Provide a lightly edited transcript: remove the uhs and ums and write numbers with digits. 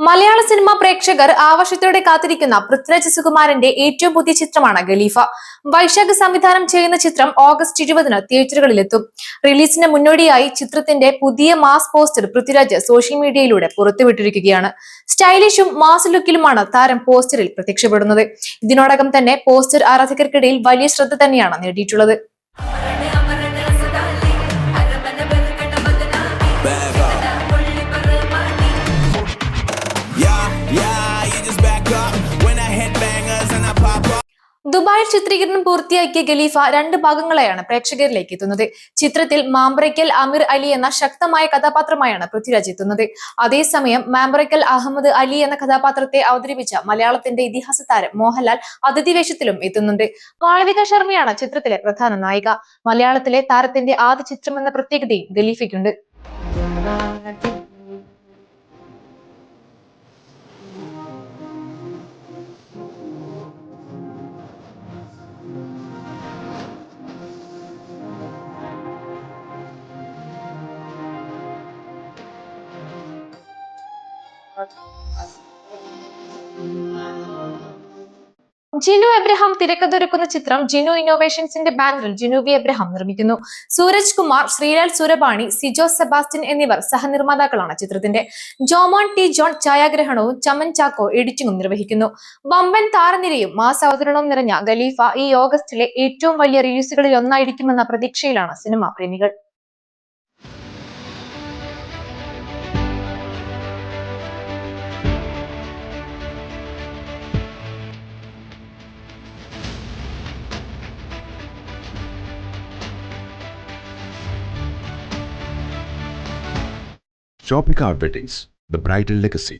മലയാള cinema പ്രേക്ഷകർ ആവശ്യത്തോടെ കാത്തിരിക്കുന്ന പൃഥ്വിരാജ് സുകുമാരന്റെ ഏറ്റവും പുതിയ ചിത്രമാണ് ഖലീഫ. വൈശാഖ് സംവിധാനം ചെയ്യുന്ന ചിത്രം ഓഗസ്റ്റ് 20-ന് തിയേറ്ററുകളിലെത്തും. റിലീസിന് മുന്നോടിയായി ചിത്രത്തിന്റെ പുതിയ മാസ് പോസ്റ്റർ പൃഥ്വിരാജ് സോഷ്യൽ മീഡിയയിലൂടെ പുറത്തുവിട്ടിരിക്കുകയാണ്. സ്റ്റൈലിഷും മാസ് ലുക്കിലുമാണ് താരം പോസ്റ്ററിൽ പ്രത്യക്ഷപ്പെടുന്നത്. ഇതിനോടകം തന്നെ പോസ്റ്റർ ആരാധകർക്കിടയിൽ വലിയ ശ്രദ്ധ തന്നെയാണ് നേടിയിട്ടുള്ളത്. ദുബായിൽ ചിത്രീകരണം പൂർത്തിയാക്കിയ ഖലീഫ 2 ഭാഗങ്ങളായാണ് പ്രേക്ഷകരിലേക്ക് എത്തുന്നത്. ചിത്രത്തിൽ മാമ്പറയ്ക്കൽ അമീർ അലി എന്ന ശക്തമായ കഥാപാത്രമായാണ് പൃഥ്വിരാജ് എത്തുന്നത്. അതേസമയം മാമ്പറയ്ക്കൽ അഹമ്മദ് അലി എന്ന കഥാപാത്രത്തെ അവതരിപ്പിച്ച മലയാളത്തിന്റെ ഇതിഹാസ താരം മോഹൻലാൽ അതിഥി വേഷത്തിലും എത്തുന്നുണ്ട്. മാളവിക ശർമ്മയാണ് ചിത്രത്തിലെ പ്രധാന നായിക. മലയാളത്തിലെ താരത്തിന്റെ ആദ്യ ചിത്രമെന്ന പ്രത്യേകതയും ഖലീഫയ്ക്കുണ്ട്. ജിനു എബ്രഹാം തിരക്കഥൊരുക്കുന്ന ചിത്രം ജിനു ഇന്നോവേഷൻസിന്റെ ബാനറിൽ ജിനു വി എബ്രഹാം നിർമ്മിക്കുന്നു. സൂരജ് കുമാർ, ശ്രീലാൽ സുരപാണി, സിജോ സെബാസ്റ്റ്യൻ എന്നിവർ സഹനിർമ്മാതാക്കളാണ് ചിത്രത്തിന്റെ. ജോമോൻ ടി ജോൺ ഛായാഗ്രഹണവും ചമൻ ചാക്കോ എഡിറ്റിംഗും നിർവഹിക്കുന്നു. വമ്പൻ താരനിരയും മാസ് അവതരണവും നിറഞ്ഞ ഖലീഫ ഈ ഓഗസ്റ്റിലെ ഏറ്റവും വലിയ റിലീസുകളിൽ ഒന്നായിരിക്കുമെന്ന പ്രതീക്ഷയിലാണ് സിനിമാ പ്രേമികൾ. Shopping Weddings, the bridal legacy.